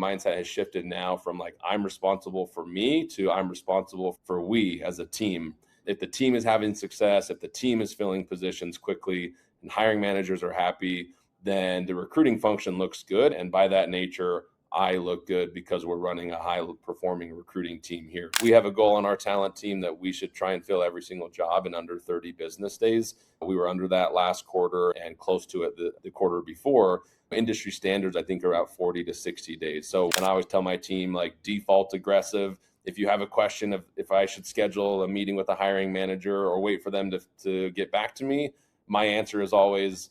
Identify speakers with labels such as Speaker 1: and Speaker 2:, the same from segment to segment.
Speaker 1: mindset has shifted now from like, I'm responsible for me to I'm responsible for we as a team. If the team is having success, if the team is filling positions quickly and hiring managers are happy, then the recruiting function looks good. And by that nature, I look good because we're running a high performing recruiting team here. We have a goal on our talent team that we should try and fill every single job in under 30 business days. We were under that last quarter and close to it the quarter before. Industry standards, I think, are about 40 to 60 days. So, and I always tell my team, like, default aggressive. If you have a question of if I should schedule a meeting with a hiring manager or wait for them to get back to me, my answer is always,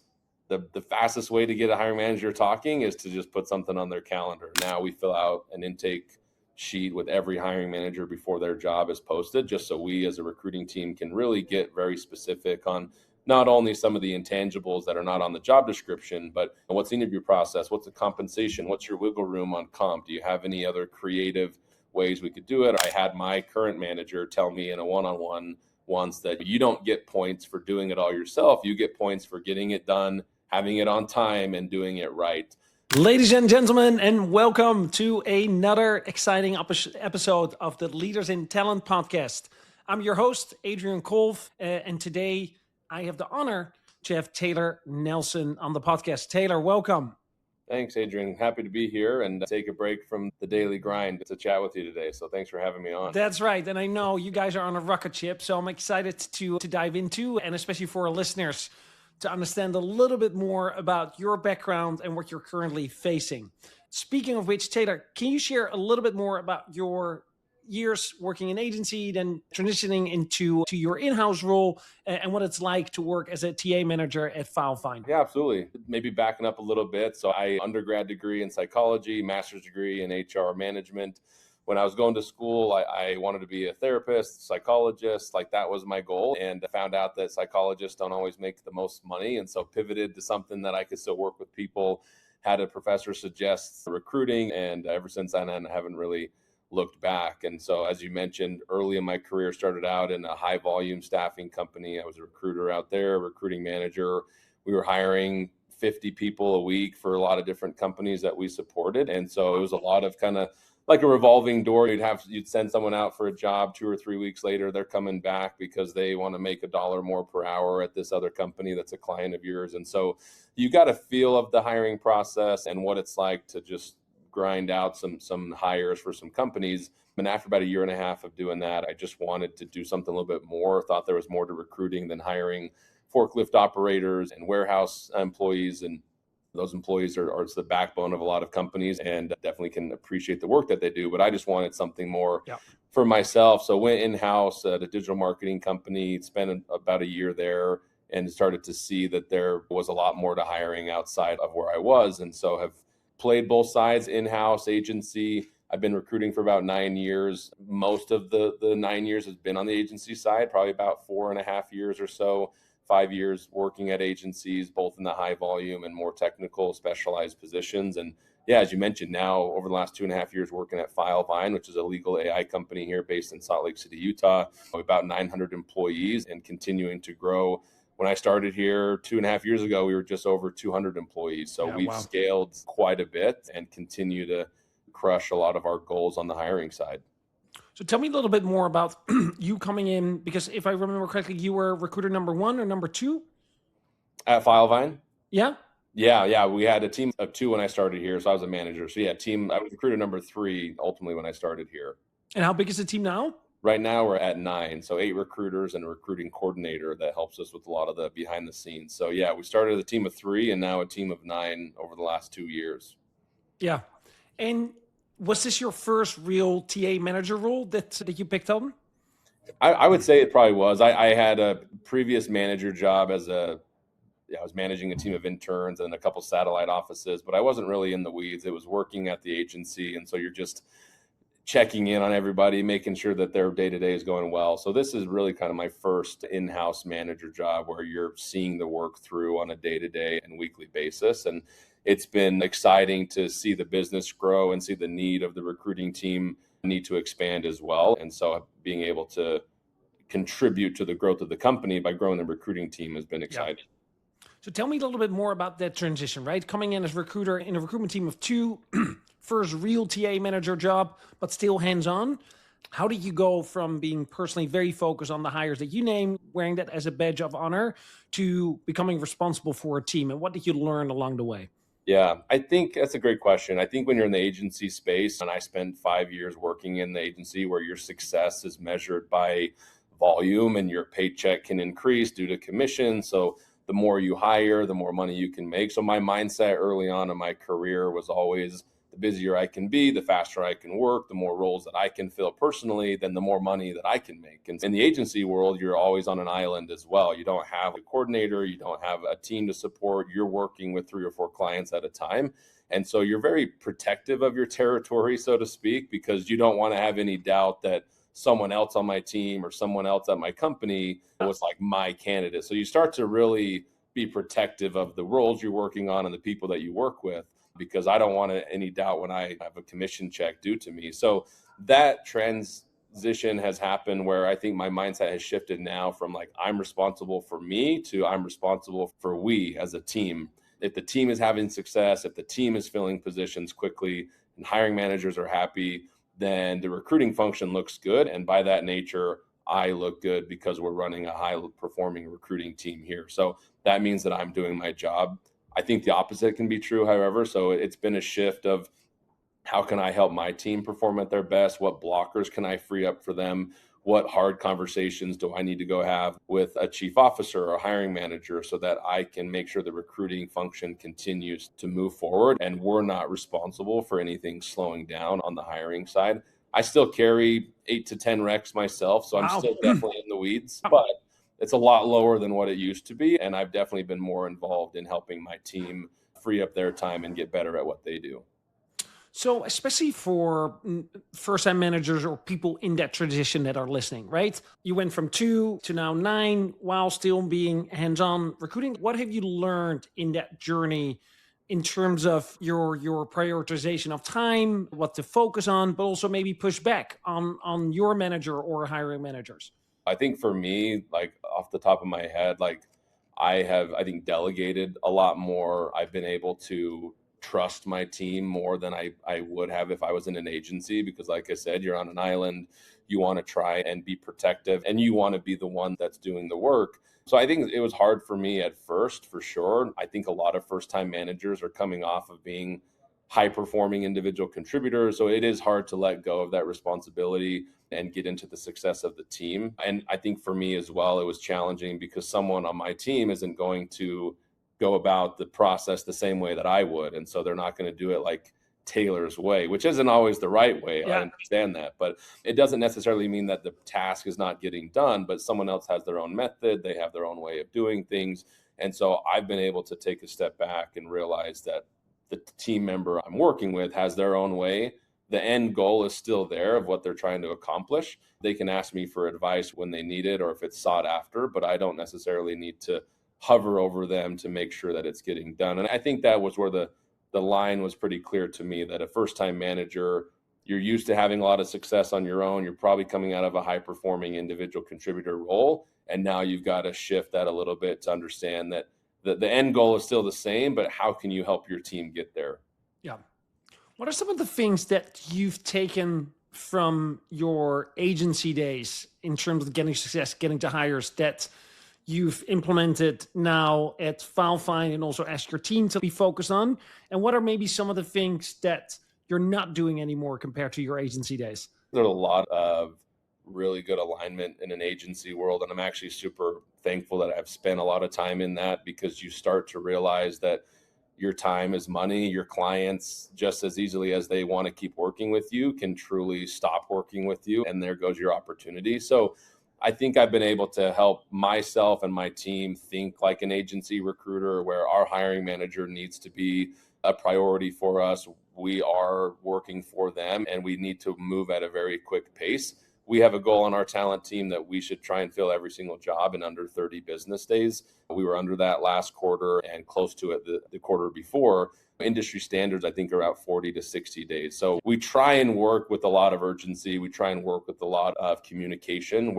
Speaker 1: the fastest way to get a hiring manager talking is to just put something on their calendar. Now we fill out an intake sheet with every hiring manager before their job is posted, just so we as a recruiting team can really get very specific on not only some of the intangibles that are not on the job description, but what's the interview process, what's the compensation, what's your wiggle room on comp, do you have any other creative ways we could do it? I had my current manager tell me in a one-on-one once that you don't get points for doing it all yourself, you get points for getting it done, having it on time, and doing it right.
Speaker 2: Ladies and gentlemen, and welcome to another exciting episode of the Leaders in Talent podcast. I'm your host, Adriaan Kolff, and today I have the honor to have Taylor Nelson on the podcast. Taylor, welcome.
Speaker 1: Thanks, Adriaan. Happy to be here and take a break from the daily grind to chat with you today. So thanks for having me on.
Speaker 2: That's right. And I know you guys are on a rocket ship, so I'm excited to dive into, and especially for our listeners, to understand a little bit more about your background and what you're currently facing. Speaking of which, Taylor, can you share a little bit more about your years working in agency, then transitioning into your in-house role, and what it's like to work as a TA manager at Filevine?
Speaker 1: Yeah, absolutely. Maybe backing up a little bit. So I undergrad degree in psychology, master's degree in HR management. When I was going to school, I wanted to be a therapist, psychologist, like that was my goal. And I found out that psychologists don't always make the most money. And so pivoted to something that I could still work with people, had a professor suggest recruiting. And ever since then, I haven't really looked back. And so, as you mentioned, early in my career, started out in a high volume staffing company. I was a recruiter out there, a recruiting manager. We were hiring 50 people a week for a lot of different companies that we supported. And so it was a lot of kind of like a revolving door. You'd send someone out for a job 2 or 3 weeks later, they're coming back because they want to make $1 more per hour at this other company that's a client of yours. And so you got a feel of the hiring process and what it's like to just grind out some hires for some companies. And after about a year and a half of doing that, I just wanted to do something a little bit more. Thought there was more to recruiting than hiring forklift operators and warehouse employees. And those employees are the backbone of a lot of companies and definitely can appreciate the work that they do. But I just wanted something more for myself. So went in-house at a digital marketing company, spent about a year there, and started to see that there was a lot more to hiring outside of where I was. And so have played both sides, in-house, agency. I've been recruiting for about 9 years. Most of the 9 years has been on the agency side, probably about 4.5 years or so. 5 years working at agencies, both in the high volume and more technical specialized positions. And yeah, as you mentioned, now over the last 2.5 years working at Filevine, which is a legal AI company here based in Salt Lake City, Utah, about 900 employees and continuing to grow. When I started here 2.5 years ago, we were just over 200 employees. So we've scaled quite a bit and continue to crush a lot of our goals on the hiring side.
Speaker 2: So tell me a little bit more about you coming in, because if I remember correctly, you were recruiter number 1 or number 2?
Speaker 1: At Filevine?
Speaker 2: Yeah.
Speaker 1: Yeah. We had a team of 2 when I started here. So I was a manager. So I was recruiter number 3 ultimately when I started here.
Speaker 2: And how big is the team now?
Speaker 1: Right now we're at 9. So 8 recruiters and a recruiting coordinator that helps us with a lot of the behind the scenes. So yeah, we started a team of 3 and now a team of 9 over the last 2 years.
Speaker 2: Yeah. And was this your first real TA manager role that you picked up?
Speaker 1: I would say it probably was. I had a previous manager job I was managing a team of interns and a couple satellite offices, but I wasn't really in the weeds. It was working at the agency. And so you're just checking in on everybody, making sure that their day-to-day is going well. So this is really kind of my first in-house manager job where you're seeing the work through on a day-to-day and weekly basis. And it's been exciting to see the business grow and see the need of the recruiting team need to expand as well. And so being able to contribute to the growth of the company by growing the recruiting team has been exciting.
Speaker 2: So tell me a little bit more about that transition, right? Coming in as recruiter in a recruitment team of 2 first real TA manager job, but still hands-on. How did you go from being personally very focused on the hires that you name, wearing that as a badge of honor, to becoming responsible for a team? And what did you learn along the way?
Speaker 1: Yeah, I think that's a great question. I think when you're in the agency space, and I spent 5 years working in the agency where your success is measured by volume and your paycheck can increase due to commission. So the more you hire, the more money you can make. So my mindset early on in my career was always the busier I can be, the faster I can work, the more roles that I can fill personally, then the more money that I can make. And in the agency world, you're always on an island as well. You don't have a coordinator, you don't have a team to support. You're working with 3 or 4 clients at a time. And so you're very protective of your territory, so to speak, because you don't want to have any doubt that someone else on my team or someone else at my company was like my candidate. So you start to really be protective of the roles you're working on and the people that you work with, because I don't want any doubt when I have a commission check due to me. So that transition has happened where I think my mindset has shifted now from like I'm responsible for me to I'm responsible for we as a team. If the team is having success, if the team is filling positions quickly and hiring managers are happy, then the recruiting function looks good. And by that nature, I look good because we're running a high performing recruiting team here. So that means that I'm doing my job. I think the opposite can be true, however. So it's been a shift of how can I help my team perform at their best? What blockers can I free up for them? What hard conversations do I need to go have with a chief officer or a hiring manager so that I can make sure the recruiting function continues to move forward and we're not responsible for anything slowing down on the hiring side? I still carry 8 to 10 recs myself, so I'm
Speaker 2: Wow.
Speaker 1: still definitely in the weeds, but it's a lot lower than what it used to be. And I've definitely been more involved in helping my team free up their time and get better at what they do.
Speaker 2: So, especially for first time managers or people in that transition that are listening, right? You went from 2 to now 9 while still being hands on recruiting. What have you learned in that journey in terms of your prioritization of time, what to focus on, but also maybe push back on your manager or hiring managers?
Speaker 1: I think for me, like off the top of my head, like I think, delegated a lot more. I've been able to trust my team more than I would have if I was in an agency, because like I said, you're on an island, you want to try and be protective and you want to be the one that's doing the work. So I think it was hard for me at first, for sure. I think a lot of first time managers are coming off of being high performing individual contributors. So it is hard to let go of that responsibility and get into the success of the team. And I think for me as well, it was challenging because someone on my team isn't going to go about the process the same way that I would. And so they're not going to do it like Taylor's way, which isn't always the right way. I
Speaker 2: Yeah.
Speaker 1: understand that, but it doesn't necessarily mean that the task is not getting done, but someone else has their own method. They have their own way of doing things. And so I've been able to take a step back and realize that the team member I'm working with has their own way. The end goal is still there of what they're trying to accomplish. They can ask me for advice when they need it or if it's sought after, but I don't necessarily need to hover over them to make sure that it's getting done. And I think that was where the line was pretty clear to me, that a first time manager, you're used to having a lot of success on your own. You're probably coming out of a high performing individual contributor role. And now you've got to shift that a little bit to understand that the end goal is still the same, but how can you help your team get there?
Speaker 2: Yeah. What are some of the things that you've taken from your agency days in terms of getting success, getting to hires, that you've implemented now at Filevine and also ask your team to be focused on? And what are maybe some of the things that you're not doing anymore compared to your agency days?
Speaker 1: There's a lot of really good alignment in an agency world. And I'm actually super thankful that I've spent a lot of time in that, because you start to realize that your time is money. Your clients, just as easily as they want to keep working with you, can truly stop working with you. And there goes your opportunity. So I think I've been able to help myself and my team think like an agency recruiter, where our hiring manager needs to be a priority for us. We are working for them and we need to move at a very quick pace. We have a goal on our talent team that we should try and fill every single job in under 30 business days. We were under that last quarter and close to it the quarter before. Industry standards, I think, are about 40 to 60 days. So we try and work with a lot of urgency. We try and work with a lot of communication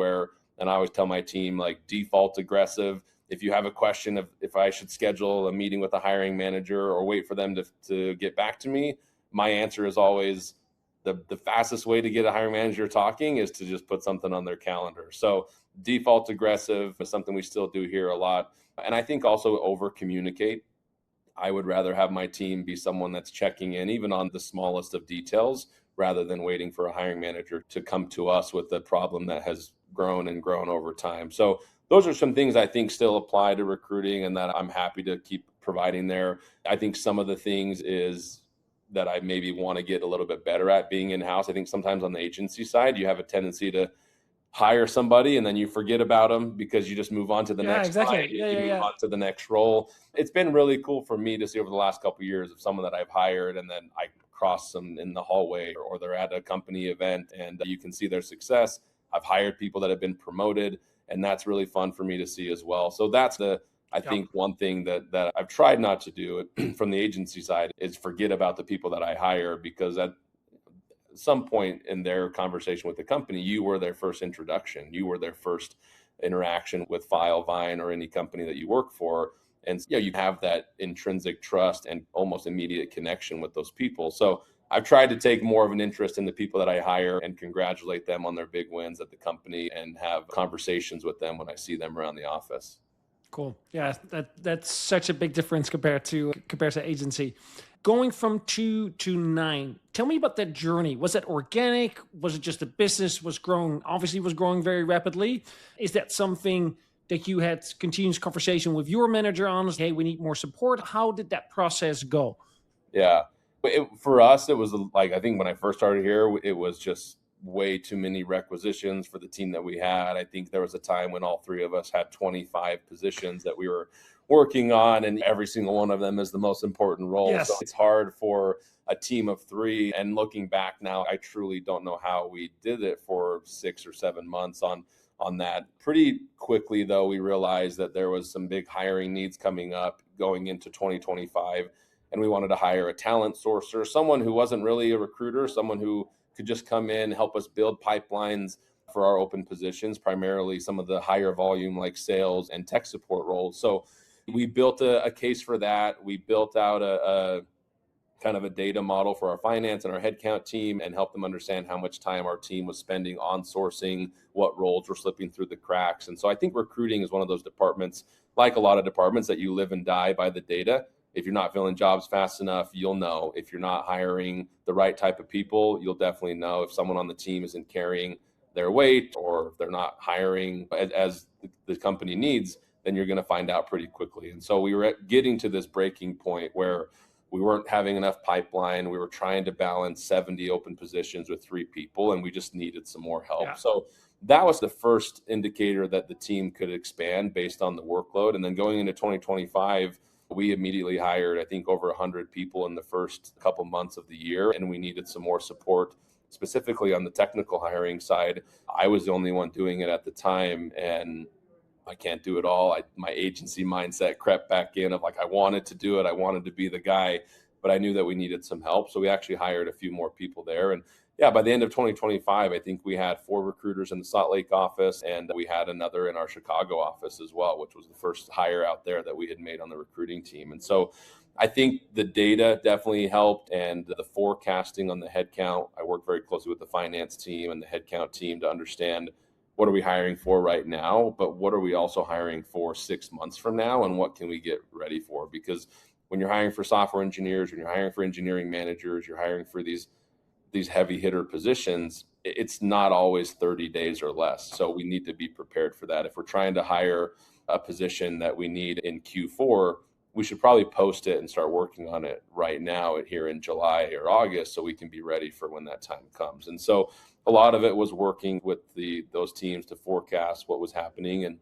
Speaker 1: and I always tell my team, like, default aggressive. If you have a question of if I should schedule a meeting with a hiring manager or wait for them to get back to me, my answer is always the fastest way to get a hiring manager talking is to just put something on their calendar. So default aggressive is something we still do here a lot. And I think also over communicate. I would rather have my team be someone that's checking in even on the smallest of details rather than waiting for a hiring manager to come to us with a problem that has grown and grown over time. So those are some things I think still apply to recruiting and that I'm happy to keep providing there. I think some of the things is that I maybe want to get a little bit better at being in-house. I think sometimes on the agency side, you have a tendency to hire somebody and then you forget about them because you just move on to the
Speaker 2: Yeah,
Speaker 1: next
Speaker 2: exactly.
Speaker 1: client, you move on to the next role. It's been really cool for me to see over the last couple of years of someone that I've hired and then I cross them in the hallway or they're at a company event and you can see their success. I've hired people that have been promoted and that's really fun for me to see as well. So that's I think one thing that I've tried not to do from the agency side is forget about the people that I hire because at some point in their conversation with the company, you were their first introduction. You were their first interaction with Filevine or any company that you work for. And you have that intrinsic trust and almost immediate connection with those people. So I've tried to take more of an interest in the people that I hire and congratulate them on their big wins at the company and have conversations with them when I see them around the office.
Speaker 2: Cool. Yeah, that's such a big difference compared to agency. Going from 2 to 9, tell me about that journey. Was that organic? Was it just the business was growing very rapidly? Is that something that you had continuous conversation with your manager on? Hey, we need more support. How did that process go?
Speaker 1: Yeah. For us, it was like, I think when I first started here, it was just way too many requisitions for the team that we had. I think there was a time when all three of us had 25 positions that we were working on, and every single one of them is the most important role.
Speaker 2: Yes.
Speaker 1: So it's hard for a team of three. And looking back now, I truly don't know how we did it for 6 or 7 months on that. Pretty quickly, though, we realized that there was some big hiring needs coming up going into 2025. And we wanted to hire a talent sourcer, someone who wasn't really a recruiter, someone who could just come in, help us build pipelines for our open positions, primarily some of the higher volume like sales and tech support roles. So we built a case for that. We built out a kind of a data model for our finance and our headcount team and help them understand how much time our team was spending on sourcing, what roles were slipping through the cracks. And so I think recruiting is one of those departments, like a lot of departments, that you live and die by the data. If you're not filling jobs fast enough, you'll know. If you're not hiring the right type of people, you'll definitely know. If someone on the team isn't carrying their weight or if they're not hiring as the company needs, then you're going to find out pretty quickly. And so we were getting to this breaking point where we weren't having enough pipeline. We were trying to balance 70 open positions with 3 people, and we just needed some more help.
Speaker 2: Yeah.
Speaker 1: So that was the first indicator that the team could expand based on the workload. And then going into 2025, we immediately hired, I think, over 100 people in the first couple months of the year, and we needed some more support, specifically on the technical hiring side. I was the only one doing it at the time, and I can't do it all. My agency mindset crept back in of like, I wanted to do it. I wanted to be the guy, but I knew that we needed some help. So we actually hired a few more people there. And yeah, by the end of 2025, I think we had 4 recruiters in the Salt Lake office, and we had another in our Chicago office as well, which was the first hire out there that we had made on the recruiting team. And so I think the data definitely helped, and the forecasting on the headcount. I worked very closely with the finance team and the headcount team to understand what are we hiring for right now, but what are we also hiring for 6 months from now, and what can we get ready for? Because when you're hiring for software engineers, when you're hiring for engineering managers, you're hiring for these heavy hitter positions, it's not always 30 days or less. So we need to be prepared for that. If we're trying to hire a position that we need in Q4, we should probably post it and start working on it right now here in July or August so we can be ready for when that time comes. And so a lot of it was working with those teams to forecast what was happening. And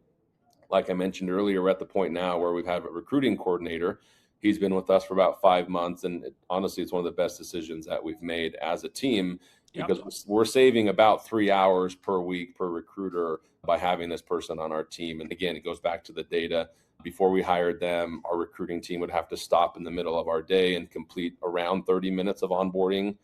Speaker 1: like I mentioned earlier, we're at the point now where we've had a recruiting coordinator. He's been with us for about 5 months. And honestly, it's one of the best decisions that we've made as a team because we're saving about 3 hours per week per recruiter by having this person on our team. And again, it goes back to the data. Before we hired them, our recruiting team would have to stop in the middle of our day and complete around 30 minutes of onboarding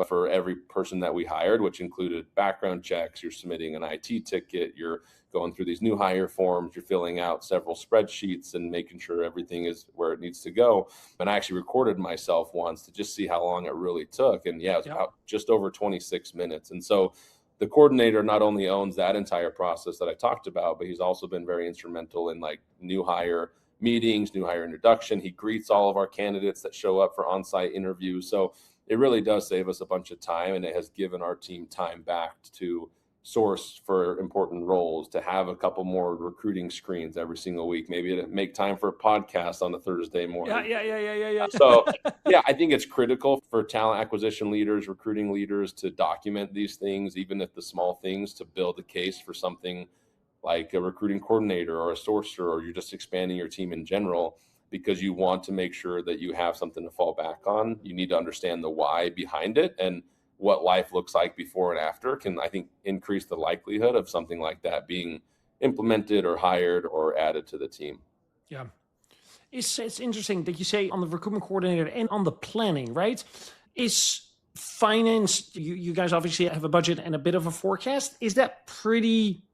Speaker 1: for every person that we hired, which included background checks. You're submitting an IT ticket, you're going through these new hire forms, you're filling out several spreadsheets and making sure everything is where it needs to go. And I actually recorded myself once to just see how long it really took. And yeah, it was about just over 26 minutes. And so the coordinator not only owns that entire process that I talked about, but he's also been very instrumental in like new hire meetings, new hire introduction. He greets all of our candidates that show up for on-site interviews. So it really does save us a bunch of time, and it has given our team time back to source for important roles, to have a couple more recruiting screens every single week, maybe to make time for a podcast on a Thursday morning.
Speaker 2: Yeah.
Speaker 1: So yeah, I think it's critical for talent acquisition leaders, recruiting leaders to document these things, even if the small things, to build a case for something like a recruiting coordinator or a sourcer, or you're just expanding your team in general, because you want to make sure that you have something to fall back on. You need to understand the why behind it, and what life looks like before and after can, I think, increase the likelihood of something like that being implemented or hired or added to the team.
Speaker 2: Yeah. It's interesting that you say on the recruitment coordinator and on the planning, right? Is finance, you guys obviously have a budget and a bit of a forecast. Is that pretty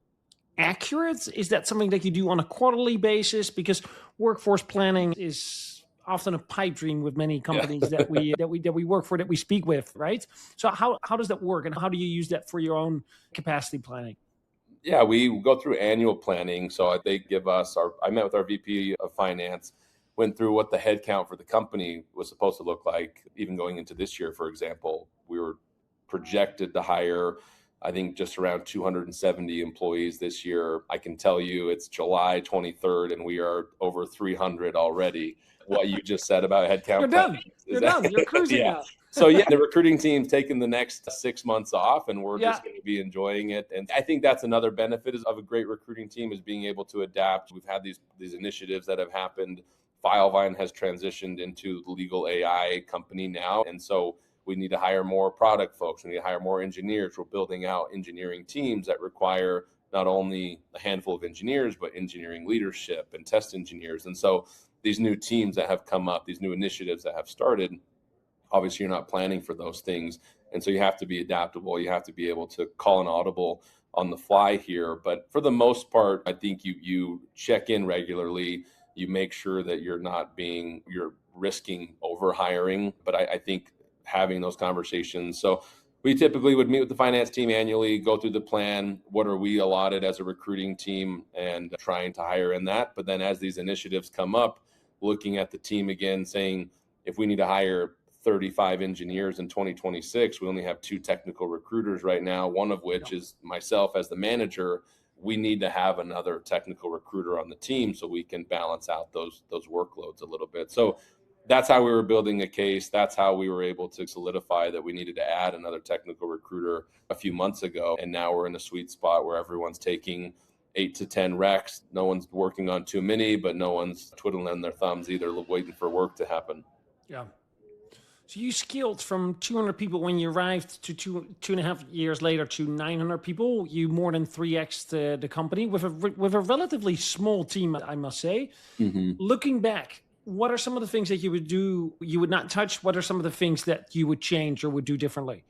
Speaker 2: accurate? Is that something that you do on a quarterly basis? Because workforce planning is often a pipe dream with many companies that we work for, that we speak with, right? So how does that work, and how do you use that for your own capacity planning?
Speaker 1: Yeah, we go through annual planning. So they give us I met with our VP of finance, went through what the headcount for the company was supposed to look like. Even going into this year, for example, we were projected to hire, I think, just around 270 employees this year. I can tell you it's July 23rd and we are over 300 already. What you just said about headcount.
Speaker 2: You're done. You're done. You're cruising now.
Speaker 1: So yeah, the recruiting team's taking the next 6 months off, and we're just going to be enjoying it. And I think that's another benefit of a great recruiting team, is being able to adapt. We've had these initiatives that have happened. Filevine has transitioned into the legal AI company now. And so we need to hire more product folks. We need to hire more engineers. We're building out engineering teams that require not only a handful of engineers, but engineering leadership and test engineers. And so these new teams that have come up, these new initiatives that have started, obviously you're not planning for those things. And so you have to be adaptable. You have to be able to call an audible on the fly here. But for the most part, I think you check in regularly. You make sure that you're risking over hiring. But I think having those conversations. So we typically would meet with the finance team annually, go through the plan. What are we allotted as a recruiting team, and trying to hire in that. But then as these initiatives come up, looking at the team again, saying, if we need to hire 35 engineers in 2026, we only have 2 technical recruiters right now, one of which is myself as the manager. We need to have another technical recruiter on the team so we can balance out those workloads a little bit. So that's how we were building a case. That's how we were able to solidify that we needed to add another technical recruiter a few months ago. And now we're in a sweet spot where everyone's taking 8 to 10 recs. No one's working on too many, but no one's twiddling their thumbs either, waiting for work to happen.
Speaker 2: Yeah. So you scaled from 200 people when you arrived to 2.5 years later to 900 people. You more than 3x the company with a relatively small team, I must say. Mm-hmm. Looking back, what are some of the things that you would not touch? What are some of the things that you would change or would do differently?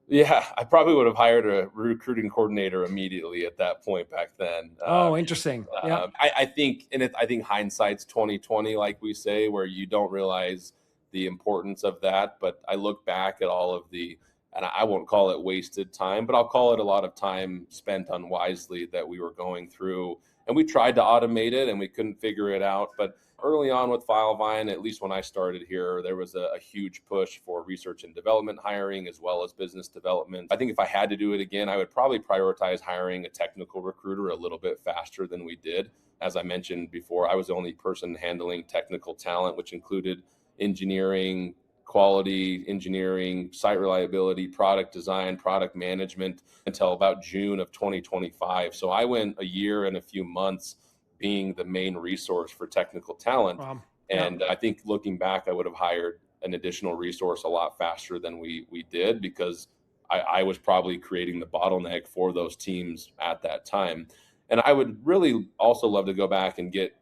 Speaker 1: Yeah, I probably would have hired a recruiting coordinator immediately at that point back then.
Speaker 2: Oh, interesting. Yeah.
Speaker 1: I think hindsight's 2020, like we say, where you don't realize the importance of that. But I look back at all of and I won't call it wasted time, but I'll call it a lot of time spent unwisely that we were going through. And we tried to automate it and we couldn't figure it out. But early on with Filevine, at least when I started here, there was a huge push for research and development hiring as well as business development. I think if I had to do it again, I would probably prioritize hiring a technical recruiter a little bit faster than we did. As I mentioned before, I was the only person handling technical talent, which included engineering, quality engineering, site reliability, product design, product management, until about June of 2025. So I went a year and a few months being the main resource for technical talent. And I think looking back, I would have hired an additional resource a lot faster than we did, because I was probably creating the bottleneck for those teams at that time. And I would really also love to go back and get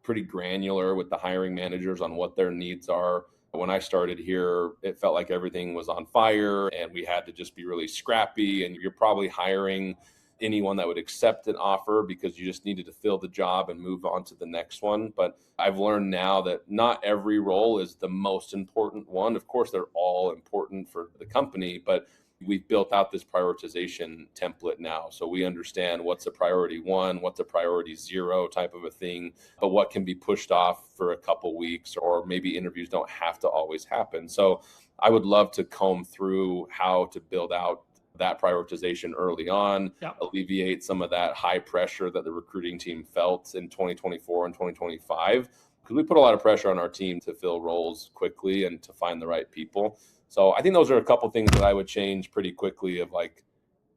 Speaker 1: pretty granular with the hiring managers on what their needs are When I started here, it felt like everything was on fire and we had to just be really scrappy. And you're probably hiring anyone that would accept an offer because you just needed to fill the job and move on to the next one. But I've learned now that not every role is the most important one. Of course, they're all important for the company, but we've built out this prioritization template now. So we understand what's a priority one, what's a priority zero type of a thing, but what can be pushed off for a couple weeks, or maybe interviews don't have to always happen. So I would love to comb through how to build out that prioritization early on,
Speaker 2: Yeah.
Speaker 1: alleviate some of that high pressure that the recruiting team felt in 2024 and 2025. Because we put a lot of pressure on our team to fill roles quickly and to find the right people. So I think those are a couple things that I would change pretty quickly, of like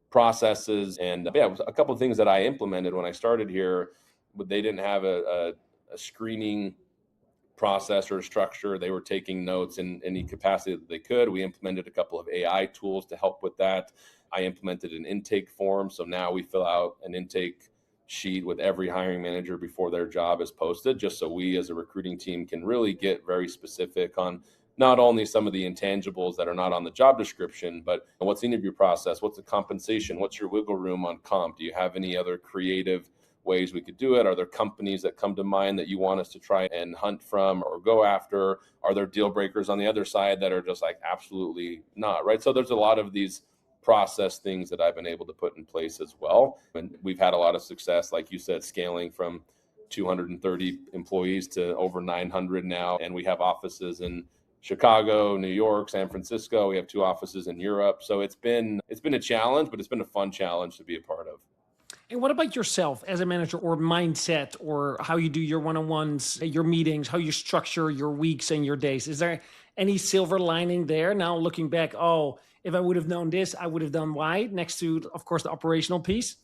Speaker 1: processes. And yeah, a couple of things that I implemented when I started here, but they didn't have a screening process or structure. They were taking notes in any capacity that they could. We implemented a couple of AI tools to help with that. I implemented an intake form. So now we fill out an intake sheet with every hiring manager before their job is posted, just so we as a recruiting team can really get very specific on not only some of the intangibles that are not on the job description, but what's the interview process, what's the compensation, what's your wiggle room on comp, do you have any other creative ways we could do it? Are there companies that come to mind that you want us to try and hunt from or go after? Are there deal breakers on the other side that are just like absolutely not, right? So there's a lot of these process things that I've been able to put in place as well. And we've had a lot of success, like you said, scaling from 230 employees to over 900 now. And we have offices in Chicago, New York, San Francisco. We have 2 offices in Europe. So it's been a challenge, but it's been a fun challenge to be a part of.
Speaker 2: And what about yourself as a manager, or mindset, or how you do your one-on-ones, your meetings, how you structure your weeks and your days? Is there any silver lining there now looking back? Oh, if I would have known this, I would have done Y, next to, of course, the operational piece?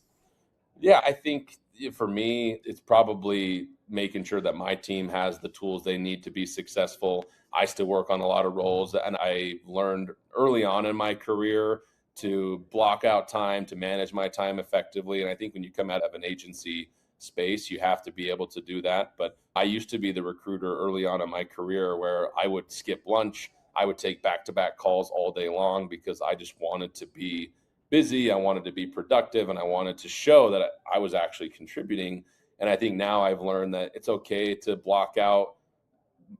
Speaker 1: Yeah, I think for me, it's probably making sure that my team has the tools they need to be successful. I still work on a lot of roles, and I learned early on in my career to block out time, to manage my time effectively. And I think when you come out of an agency space, you have to be able to do that. But I used to be the recruiter early on in my career where I would skip lunch. I would take back-to-back calls all day long because I just wanted to be busy. I wanted to be productive, and I wanted to show that I was actually contributing. And I think now I've learned that it's okay to block out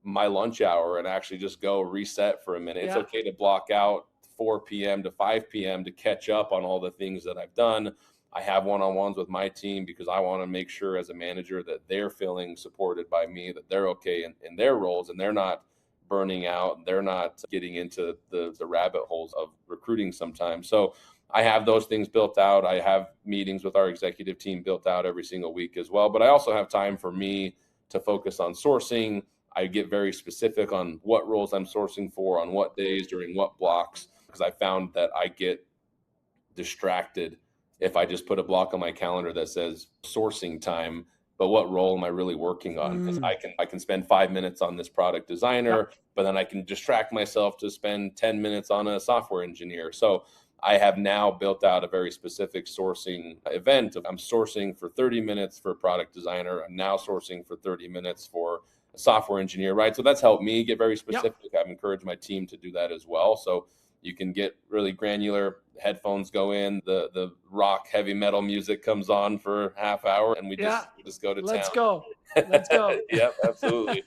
Speaker 1: my lunch hour and actually just go reset for a minute. It's
Speaker 2: Yeah.
Speaker 1: okay to block out 4 p.m. to 5 p.m. to catch up on all the things that I've done. I have one-on-ones with my team because I want to make sure as a manager that they're feeling supported by me, that they're okay in their roles and they're not burning out. They're not getting into the rabbit holes of recruiting sometimes. So I have those things built out. I have meetings with our executive team built out every single week as well. But I also have time for me to focus on sourcing. I get very specific on what roles I'm sourcing for, on what days, during what blocks, because I found that I get distracted if I just put a block on my calendar that says sourcing time, but what role am I really working on? Because
Speaker 2: Mm.
Speaker 1: I can spend 5 minutes on this product designer,
Speaker 2: Yep.
Speaker 1: but then I can distract myself to spend 10 minutes on a software engineer. So I have now built out a very specific sourcing event. I'm sourcing for 30 minutes for a product designer. I'm now sourcing for 30 minutes for a software engineer, right? So that's helped me get very
Speaker 2: Yep.
Speaker 1: specific. I've encouraged my team to do that as well. So you can get really granular. Headphones go in, the rock heavy metal music comes on for half hour, and
Speaker 2: Yeah.
Speaker 1: we just go to
Speaker 2: Let's
Speaker 1: town.
Speaker 2: go. Let's go.
Speaker 1: Yep, absolutely.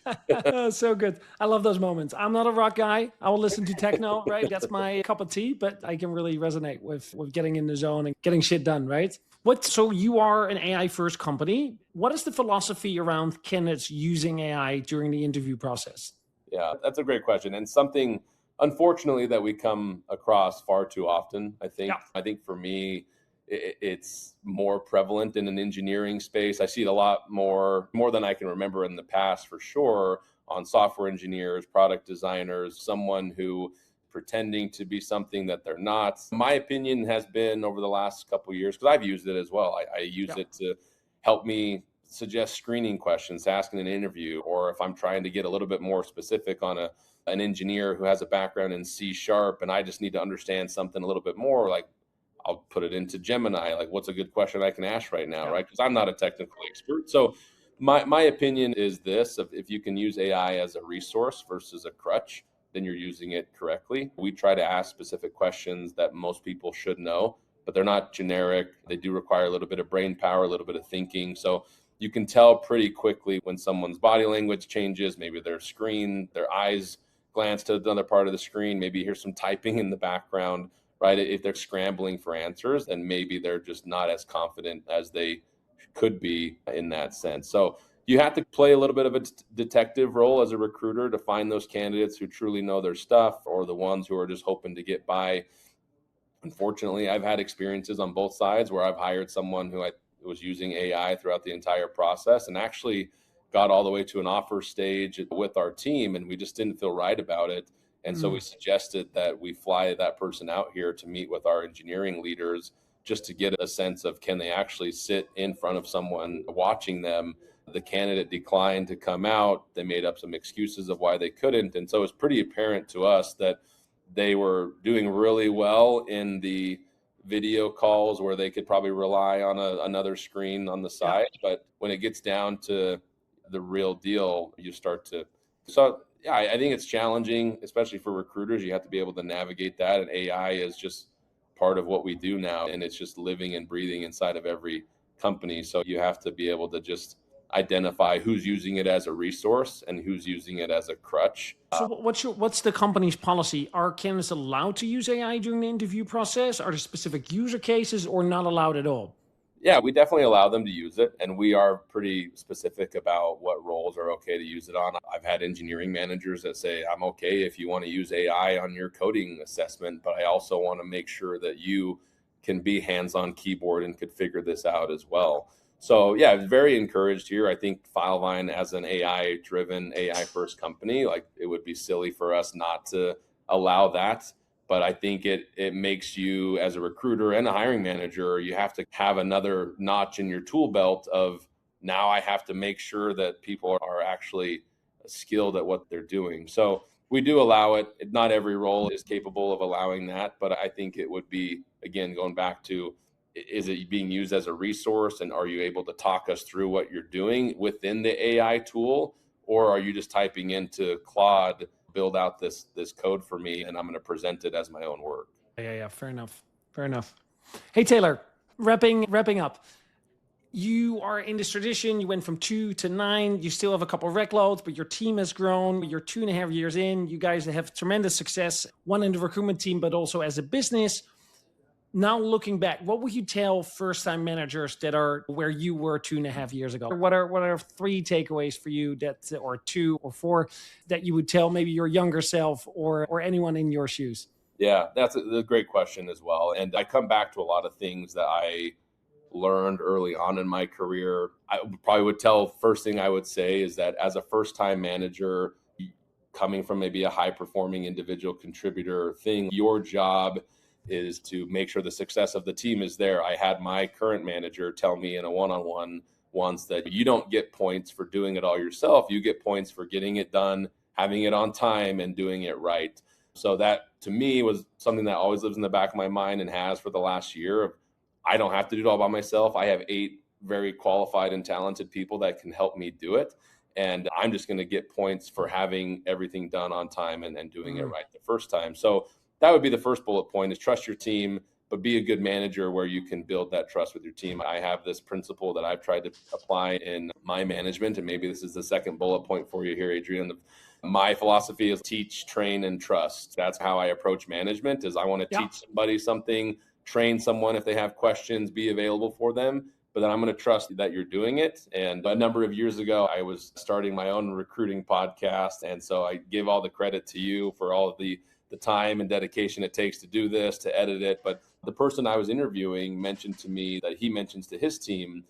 Speaker 2: So good. I love those moments. I'm not a rock guy. I will listen to techno, right? That's my cup of tea, but I can really resonate with getting in the zone and getting shit done, right? So you are an AI first company. What is the philosophy around candidates using AI during the interview process?
Speaker 1: Yeah, that's a great question, and something unfortunately that we come across far too often.
Speaker 2: Yeah.
Speaker 1: I think for me, it's more prevalent in an engineering space. I see it a lot more than I can remember in the past, for sure, on software engineers, product designers, someone who pretending to be something that they're not. My opinion has been over the last couple of years, because I've used it as well. I use
Speaker 2: Yeah.
Speaker 1: it to help me suggest screening questions to ask in an interview, or if I'm trying to get a little bit more specific on an engineer who has a background in C sharp and I just need to understand something a little bit more, like I'll put it into Gemini, like what's a good question I can ask right now,
Speaker 2: Yeah.
Speaker 1: right? Because I'm not a technical expert. So my opinion is this: if you can use AI as a resource versus a crutch, then you're using it correctly. We try to ask specific questions that most people should know, but they're not generic. They do require a little bit of brain power, a little bit of thinking. So you can tell pretty quickly when someone's body language changes, maybe their eyes glance to another part of the screen, maybe you hear some typing in the background, right? If they're scrambling for answers, then maybe they're just not as confident as they could be in that sense. So you have to play a little bit of a detective role as a recruiter to find those candidates who truly know their stuff, or the ones who are just hoping to get by. Unfortunately, I've had experiences on both sides where I've hired someone who I was using AI throughout the entire process and actually got all the way to an offer stage with our team, and we just didn't feel right about it. And so we suggested that we fly that person out here to meet with our engineering leaders just to get a sense of, can they actually sit in front of someone watching them. The candidate declined to come out. They made up some excuses of why they couldn't. And so it's pretty apparent to us that they were doing really well in the video calls where they could probably rely on another screen on the side. Yeah. But when it gets down to the real deal, you start to. So, yeah, I think it's challenging, especially for recruiters. You have to be able to navigate that. And AI is just part of what we do now. And it's just living and breathing inside of every company. So you have to be able to just identify who's using it as a resource and who's using it as a crutch.
Speaker 2: So what's the company's policy? Are candidates allowed to use AI during the interview process? Are there specific user cases or not allowed at all?
Speaker 1: Yeah, we definitely allow them to use it, and we are pretty specific about what roles are okay to use it on. I've had engineering managers that say, I'm okay if you want to use AI on your coding assessment, but I also want to make sure that you can be hands-on keyboard and could figure this out as well. So yeah, very encouraged here. I think Filevine, as an AI-driven, AI-first company, like, it would be silly for us not to allow that. But I think it makes you, as a recruiter and a hiring manager, you have to have another notch in your tool belt of, now I have to make sure that people are actually skilled at what they're doing. So we do allow it. Not every role is capable of allowing that, but I think it would be, again, going back to, is it being used as a resource, and are you able to talk us through what you're doing within the AI tool, or are you just typing into Claude, build out this code for me, and I'm going to present it as my own work?
Speaker 2: Yeah. Fair enough. Hey, Taylor, wrapping up. You are in this tradition. You went from 2 to 9. You still have a couple of rec loads, but your team has grown. You're 2.5 years in. You guys have tremendous success, one in the recruitment team, but also as a business. Now, looking back, what would you tell first-time managers that are where you were 2.5 years ago? What are 3 takeaways for you, or 2 or 4, that you would tell maybe your younger self or anyone in your shoes?
Speaker 1: Yeah, that's a great question as well. And I come back to a lot of things that I learned early on in my career. I probably would tell, first thing I would say is that as a first-time manager, coming from maybe a high-performing individual contributor thing, your job is to make sure the success of the team is there. I had my current manager tell me in a one-on-one once that you don't get points for doing it all yourself. You get points for getting it done, having it on time, and doing it right. So that, to me, was something that always lives in the back of my mind and has for the last year. I don't have to do it all by myself. I have 8 very qualified and talented people that can help me do it. And I'm just going to get points for having everything done on time and doing it right the first time. So that would be the first bullet point, is trust your team, but be a good manager where you can build that trust with your team. I have this principle that I've tried to apply in my management, and maybe this is the second bullet point for you here, Adriaan. My philosophy is teach, train, and trust. That's how I approach management. Is I want to teach somebody something, train someone if they have questions, be available for them, but then I'm going to trust that you're doing it. And a number of years ago, I was starting my own recruiting podcast, and so I give all the credit to you for all of the time and dedication it takes to do this, to edit it. But the person I was interviewing mentioned to me that he mentions to his team,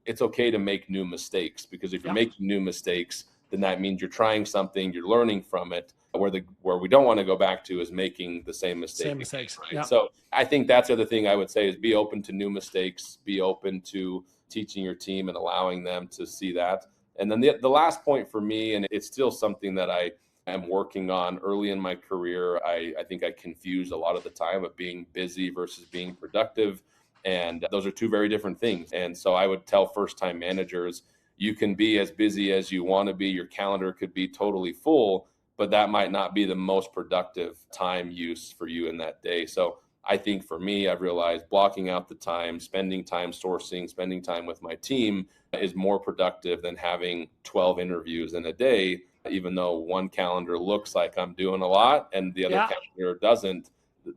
Speaker 1: it's okay to make new mistakes, because if you're making new mistakes, then that means you're trying something, you're learning from it. Where we don't want to go back to is making the same mistake.
Speaker 2: Same mistakes.
Speaker 1: Right?
Speaker 2: Yeah.
Speaker 1: So I think that's the other thing I would say, is be open to new mistakes, be open to teaching your team and allowing them to see that. And then the last point for me, and it's still something that I am working on early in my career, I think I confuse a lot of the time of being busy versus being productive. And those are 2 very different things. And so I would tell first-time managers, you can be as busy as you want to be. Your calendar could be totally full, but that might not be the most productive time use for you in that day. So I think for me, I've realized blocking out the time, spending time sourcing, spending time with my team is more productive than having 12 interviews in a day, even though one calendar looks like I'm doing a lot and the other
Speaker 2: Yeah.
Speaker 1: calendar doesn't.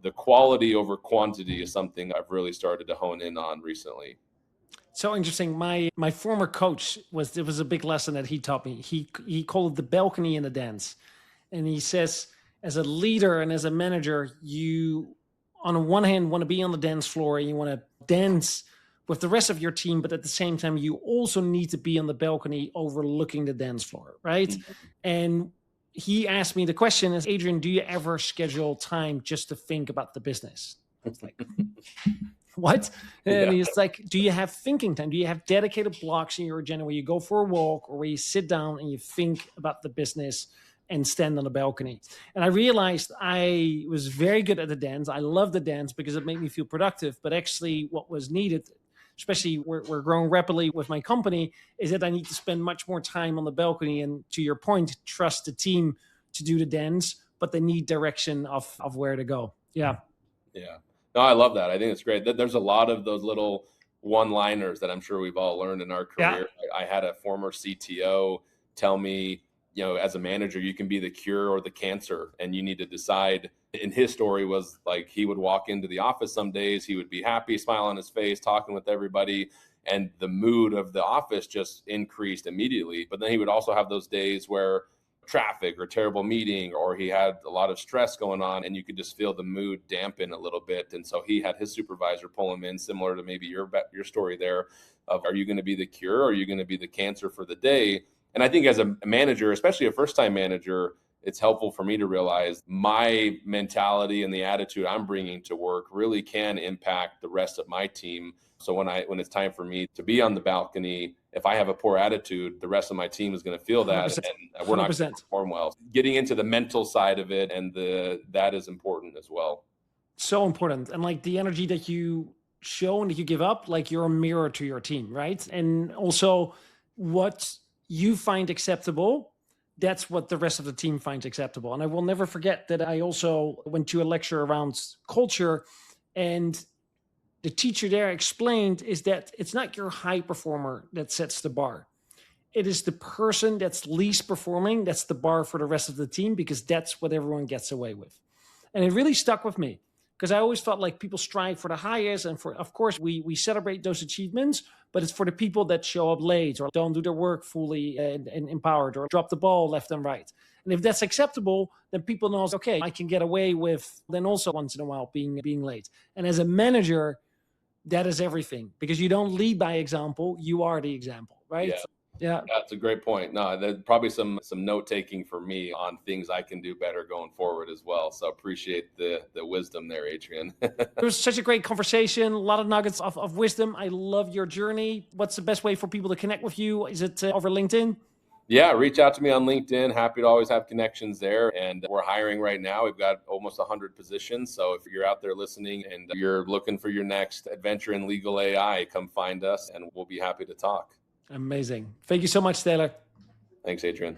Speaker 1: The quality over quantity is something I've really started to hone in on recently.
Speaker 2: So interesting. My former coach it was a big lesson that he taught me. He called it the balcony in the dance. And he says, as a leader and as a manager, you on the one hand want to be on the dance floor and you want to dance with the rest of your team, but at the same time, you also need to be on the balcony overlooking the dance floor, right?
Speaker 1: Mhm.
Speaker 2: And he asked me the question is, Adriaan, do you ever schedule time just to think about the business? It's like, what? And
Speaker 1: Yeah.
Speaker 2: he's like, do you have thinking time? Do you have dedicated blocks in your agenda where you go for a walk or where you sit down and you think about the business and stand on the balcony? And I realized I was very good at the dance. I love the dance because it made me feel productive. But actually, what was needed, especially we're growing rapidly with my company, is that I need to spend much more time on the balcony. And to your point, trust the team to do the dance, but they need direction of where to go. Yeah.
Speaker 1: Yeah. No, I love that. I think it's great. There's a lot of those little one-liners that I'm sure we've all learned in our
Speaker 2: Yeah.
Speaker 1: career. I had a former CTO tell me, as a manager, you can be the cure or the cancer, and you need to decide. And his story was like he would walk into the office some days, he would be happy, smile on his face, talking with everybody, and the mood of the office just increased immediately. But then he would also have those days where traffic or terrible meeting, or he had a lot of stress going on, and you could just feel the mood dampen a little bit. And so he had his supervisor pull him in, similar to maybe your story there of, are you going to be the cure or are you going to be the cancer for the day? And I think as a manager, especially a first time manager, it's helpful for me to realize my mentality and the attitude I'm bringing to work really can impact the rest of my team. So when it's time for me to be on the balcony, if I have a poor attitude, the rest of my team is going to feel that,
Speaker 2: 100%.
Speaker 1: and we're not going to
Speaker 2: 100%.
Speaker 1: perform well. Getting into the mental side of it and that is important as well.
Speaker 2: So important. And like the energy that you show and that you give up, like you're a mirror to your team, right? And also what you find acceptable, that's what the rest of the team finds acceptable. And I will never forget that I also went to a lecture around culture, and the teacher there explained is that it's not your high performer that sets the bar. It is the person that's least performing that's the bar for the rest of the team, because that's what everyone gets away with. And it really stuck with me because I always felt like people strive for the highest, and of course we celebrate those achievements, but it's for the people that show up late or don't do their work fully and empowered or drop the ball left and right. And if that's acceptable, then people know, okay, I can get away with then also once in a while being late. And as a manager, that is everything, because you don't lead by example, you are the example, right?
Speaker 1: Yeah.
Speaker 2: Yeah.
Speaker 1: That's a great point. No, there's probably some note taking for me on things I can do better going forward as well. So appreciate the wisdom there, Adriaan.
Speaker 2: It was such a great conversation. A lot of nuggets of wisdom. I love your journey. What's the best way for people to connect with you? Is it over LinkedIn?
Speaker 1: Yeah, reach out to me on LinkedIn. Happy to always have connections there. And we're hiring right now. We've got almost 100 positions. So if you're out there listening and you're looking for your next adventure in legal AI, come find us and we'll be happy to talk.
Speaker 2: Amazing. Thank you so much, Taylor.
Speaker 1: Thanks, Adriaan.